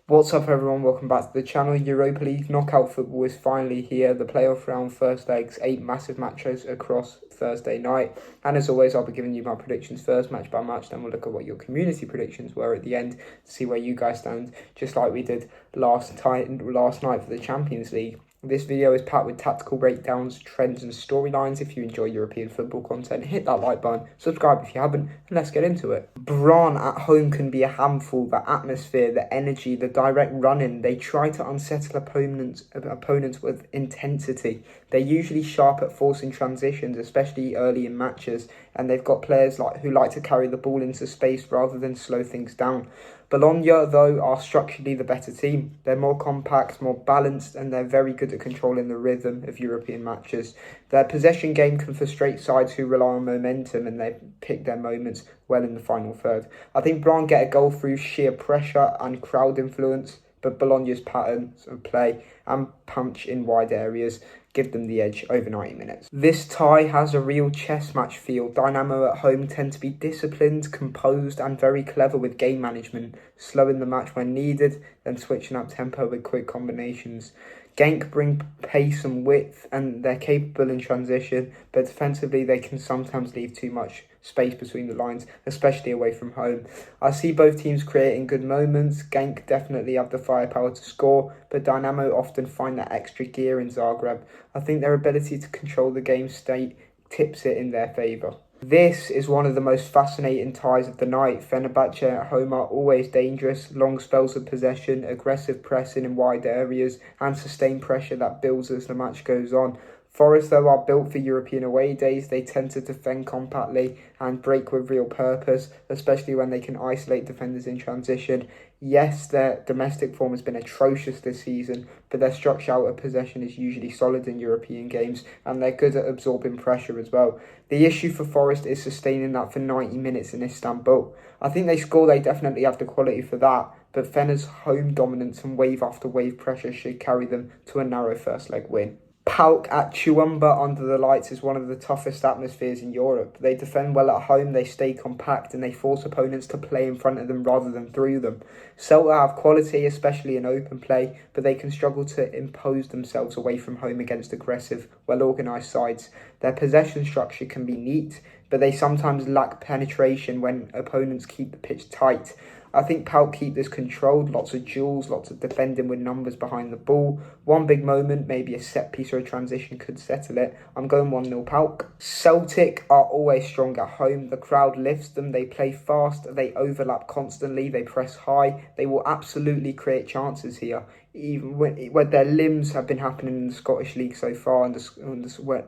What's up everyone, welcome back to the channel. Europa League knockout football is finally here. The playoff round, first legs, 8 massive matches across Thursday night. And as always, I'll be giving you my predictions first, match by match. Then we'll look at what your community predictions were at the end to see where you guys stand, just like we did last night for the Champions League. This video is packed with tactical breakdowns, trends and storylines. If you enjoy European football content, hit that like button, subscribe if you haven't, and let's get into it. Brann at home can be a handful. The atmosphere, the energy, the direct running. They try to unsettle opponents with intensity. They're usually sharp at forcing transitions, especially early in matches, and they've got players who like to carry the ball into space rather than slow things down. Bologna, though, are structurally the better team. They're more compact, more balanced, and they're very good at controlling the rhythm of European matches. Their possession game can frustrate sides who rely on momentum, and they pick their moments well in the final third. I think Brann get a goal through sheer pressure and crowd influence, but Bologna's patterns of play and punch in wide areas give them the edge over 90 minutes. This tie has a real chess match feel. Dynamo at home tend to be disciplined, composed and very clever with game management, slowing the match when needed, then switching up tempo with quick combinations. Genk bring pace and width and they're capable in transition, but defensively they can sometimes leave too much space between the lines, especially away from home. I see both teams creating good moments. Genk definitely have the firepower to score, but Dynamo often find that extra gear in Zagreb. I think their ability to control the game state tips it in their favour. This is one of the most fascinating ties of the night. Fenerbahçe at home are always dangerous, long spells of possession, aggressive pressing in wide areas and sustained pressure that builds as the match goes on. Forest, though, are built for European away days. They tend to defend compactly and break with real purpose, especially when they can isolate defenders in transition. Yes, their domestic form has been atrocious this season, but their structure out of possession is usually solid in European games, and they're good at absorbing pressure as well. The issue for Forest is sustaining that for 90 minutes in Istanbul. I think they definitely have the quality for that, but Fener's home dominance and wave after wave pressure should carry them to a narrow first leg win. PAOK at Chuamba under the lights is one of the toughest atmospheres in Europe. They defend well at home, they stay compact and they force opponents to play in front of them rather than through them. Celta have quality, especially in open play, but they can struggle to impose themselves away from home against aggressive, well-organised sides. Their possession structure can be neat, but they sometimes lack penetration when opponents keep the pitch tight. I think PAOK keep this controlled, lots of duels, lots of defending with numbers behind the ball. One big moment, maybe a set piece or a transition could settle it. I'm going 1-0 PAOK. Celtic are always strong at home. The crowd lifts them, they play fast, they overlap constantly, they press high. They will absolutely create chances here. Even when their limbs have been happening in the Scottish League so far, and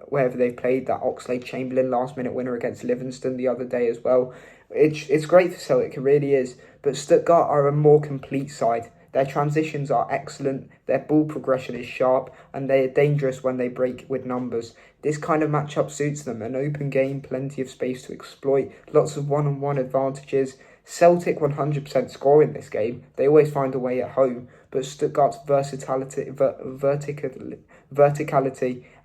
wherever they've played, that Oxlade-Chamberlain last-minute winner against Livingston the other day as well. It's great for Celtic, it really is. But Stuttgart are a more complete side. Their transitions are excellent, their ball progression is sharp, and they are dangerous when they break with numbers. This kind of matchup suits them. An open game, plenty of space to exploit, lots of one-on-one advantages. Celtic 100% score in this game. They always find a way at home, but Stuttgart's versatility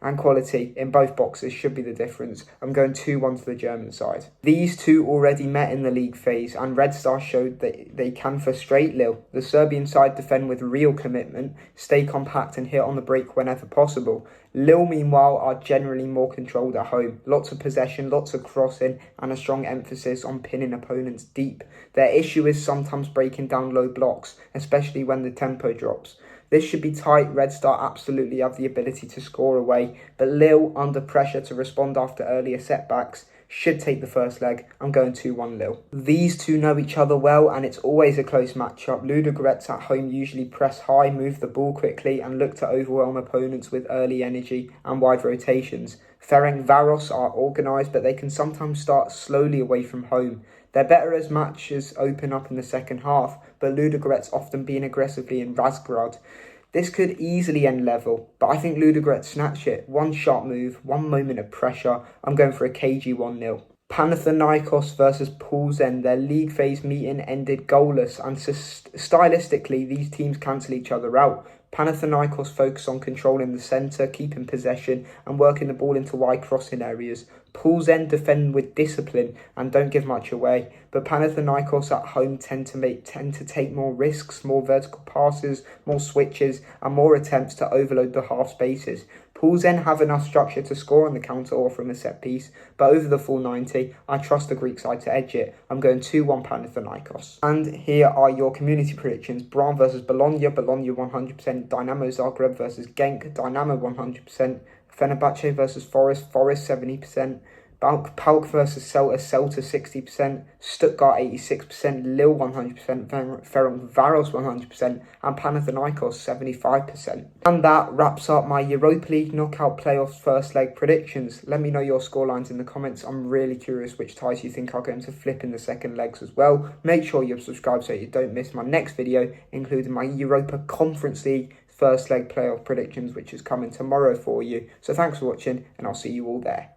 and quality in both boxes should be the difference. I'm going 2-1 to the German side. These two already met in the league phase, and Red Star showed that they can frustrate Lille. The Serbian side defend with real commitment, stay compact and hit on the break whenever possible. Lille, meanwhile, are generally more controlled at home. Lots of possession, lots of crossing, and a strong emphasis on pinning opponents deep. Their issue is sometimes breaking down low blocks, especially when the tempo drops. This should be tight. Red Star absolutely have the ability to score away, but Lille, under pressure to respond after earlier setbacks, should take the first leg. I'm going 2-1 Lille. These two know each other well, and it's always a close matchup. Ludogorets at home usually press high, move the ball quickly, and look to overwhelm opponents with early energy and wide rotations. FerencvárosPanathinaikos are organised, but they can sometimes start slowly away from home. They're better as matches open up in the second half, but Ludogorets often being aggressively in Zagreb. This could easily end level, but I think Ludogorets snatch it. One sharp move, one moment of pressure. I'm going for a cagey 1-0. Panathinaikos versus Plzeň. Their league phase meeting ended goalless, and stylistically these teams cancel each other out. Panathinaikos focus on controlling the centre, keeping possession and working the ball into wide crossing areas. Plzeň defend with discipline and don't give much away, but Panathinaikos at home tend to take more risks, more vertical passes, more switches and more attempts to overload the half spaces. Plzeň have enough structure to score on the counter or from a set piece, but over the full 90, I trust the Greek side to edge it. I'm going 2-1 Panathinaikos. And here are your community predictions. Brann versus Bologna, Bologna 100%. Dynamo Zagreb versus Genk, Dynamo 100%. Fenerbahçe versus Forest, Forest 70%. PAOK versus Celta, Celta 60%, Stuttgart 86%, Lille 100%, FerencvárosPanathinaikos 100%, and Panathinaikos 75%. And that wraps up my Europa League knockout playoffs first leg predictions. Let me know your scorelines in the comments. I'm really curious which ties you think are going to flip in the second legs as well. Make sure you're subscribed so you don't miss my next video, including my Europa Conference League first leg playoff predictions, which is coming tomorrow for you. So thanks for watching, and I'll see you all there.